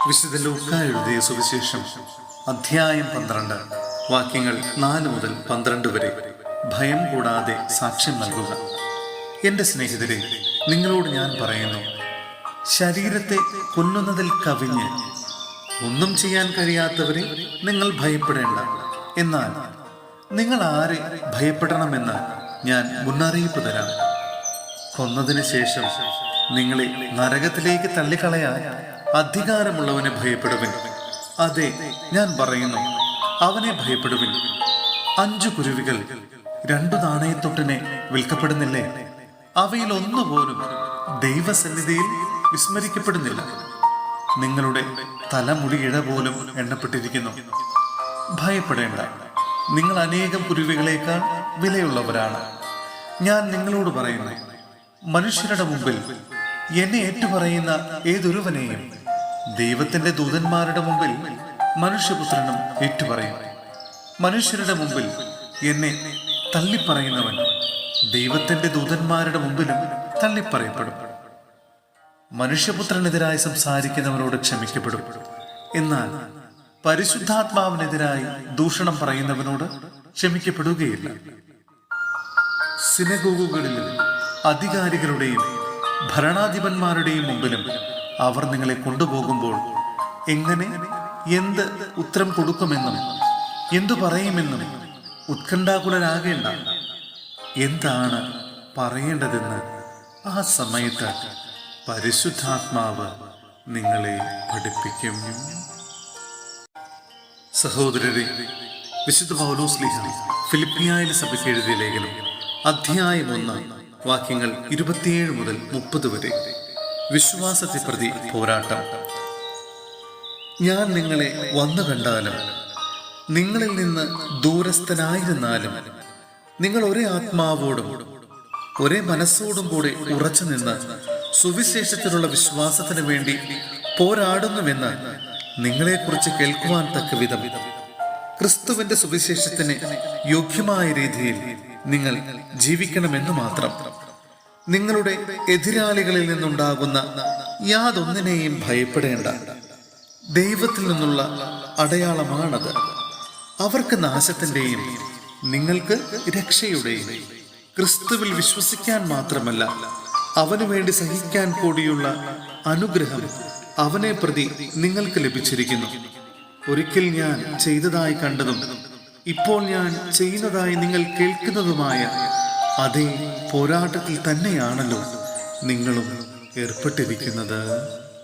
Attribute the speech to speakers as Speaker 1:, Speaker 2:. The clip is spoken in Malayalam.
Speaker 1: വിശുദ്ധ ലൂക്കാ എഴുതിയ സുവിശേഷം അധ്യായം 12 വാക്യങ്ങൾ 4 മുതൽ 12 വരെ. ഭയം കൂടാതെ സാക്ഷ്യം നൽകുക. എൻ്റെ സ്നേഹിതരെ, നിങ്ങളോട് ഞാൻ പറയുന്നു, ശരീരത്തെ കൊല്ലുന്നതിൽ കവിഞ്ഞ് ഒന്നും ചെയ്യാൻ കഴിയാത്തവരെ നിങ്ങൾ ഭയപ്പെടേണ്ട. എന്നാൽ നിങ്ങൾ ആരെ ഭയപ്പെടണമെന്ന് ഞാൻ മുന്നറിയിപ്പ് തരാം. കൊന്നതിന് ശേഷം നിങ്ങളെ നരകത്തിലേക്ക് തള്ളിക്കളയാൻ അധികാരമുള്ളവനെ ഭയപ്പെടുവിൻ. അതെ, ഞാൻ പറയുന്നു, അവനെ ഭയപ്പെടുവിൻ. 5 കുരുവികൾ 2 നാണയത്തൊട്ടിനെ വിൽക്കപ്പെടുന്നില്ലേ? അവയിൽ ഒന്നുപോലും ദൈവസന്നിധിയിൽ വിസ്മരിക്കപ്പെടുന്നില്ല. നിങ്ങളുടെ തലമുടിയിഴ പോലും എണ്ണപ്പെട്ടിരിക്കുന്നു. ഭയപ്പെടേണ്ട, നിങ്ങൾ അനേകം കുരുവികളേക്കാൾ വിലയുള്ളവരാണ്. ഞാൻ നിങ്ങളോട് പറയുന്നു, മനുഷ്യരുടെ മുമ്പിൽ എന്നെ ഏറ്റുപറയുന്ന ഏതൊരുവനെയും ദൈവത്തിന്റെ ദൂതന്മാരുടെ മുമ്പിൽ മനുഷ്യപുത്രനും ഏറ്റുപറയും. മനുഷ്യരുടെ മുമ്പിൽ എന്നെ തള്ളിപ്പറയുന്നവൻ ദൈവത്തിന്റെ ദൂതന്മാരുടെ മുമ്പിലും തള്ളിപ്പറയപ്പെടും. മനുഷ്യപുത്രനെതിരായി സംസാരിക്കുന്നവനോട് ക്ഷമിക്കപ്പെടും. എന്നാൽ പരിശുദ്ധാത്മാവിനെതിരായി ദൂഷണം പറയുന്നവനോട് ക്ഷമിക്കപ്പെടുകയില്ല. സിനഗോഗുകളിലും അധികാരികളുടെയും ഭരണാധിപന്മാരുടെയും മുമ്പിലും അവർ നിങ്ങളെ കൊണ്ടുപോകുമ്പോൾ എങ്ങനെ എന്ത് ഉത്തരം കൊടുക്കുമെന്നും എന്തു പറയുമെന്നും ഉത്കണ്ഠാകുലരാകേണ്ട. എന്താണ് പറയേണ്ടതെന്ന് ആ സമയത്ത് പരിശുദ്ധാത്മാവ് നിങ്ങളെ പഠിപ്പിക്കും. സഹോദരരെ, വിശുദ്ധ പൗലോസ് ശ്ലീഹ ഫിലിപ്പിയായിലെ സഭയ്ക്ക് എഴുതിയ ലേഖനം അധ്യായം 1 വാക്യങ്ങൾ 27 മുതൽ 30 വരെ. വിശ്വാസത്തെ പ്രതി പോരാട്ടം. ഞാൻ നിങ്ങളെ വന്നു കണ്ടാലും നിങ്ങളിൽ നിന്ന് ദൂരസ്ഥനായിരുന്നാലും നിങ്ങൾ ഒരേ ആത്മാവോടും ഒരേ മനസ്സോടും കൂടി ഉറച്ചു നിന്ന് സുവിശേഷത്തിലുള്ള വിശ്വാസത്തിന് വേണ്ടി പോരാടുന്നുവെന്ന് നിങ്ങളെക്കുറിച്ച് കേൾക്കുവാൻ തക്ക വിധം ക്രിസ്തുവിന്റെ സുവിശേഷത്തിന് യോഗ്യമായ രീതിയിൽ നിങ്ങൾ ജീവിക്കണമെന്ന് മാത്രം. നിങ്ങളുടെ എതിരാളികളിൽ നിന്നുണ്ടാകുന്ന യാതൊന്നിനെയും ഭയപ്പെടേണ്ട. ദൈവത്തിൽ നിന്നുള്ള അടയാളമാണത്. അവർക്ക് നാശത്തിന്റെയും നിങ്ങൾക്ക് രക്ഷയുടെയും. ക്രിസ്തുവിൽ വിശ്വസിക്കാൻ മാത്രമല്ല, അവനു വേണ്ടി സഹിക്കാൻ കൂടിയുള്ള അനുഗ്രഹം അവനെ പ്രതി നിങ്ങൾക്ക് ലഭിച്ചിരിക്കുന്നു. ഒരിക്കൽ ഞാൻ ചെയ്തതായി കണ്ടതും ഇപ്പോൾ ഞാൻ ചെയ്യുന്നതായി നിങ്ങൾ കേൾക്കുന്നതുമായ അതേ പോരാട്ടത്തിൽ തന്നെയാണല്ലോ നിങ്ങളും ഏർപ്പെട്ടിരിക്കുന്നത്.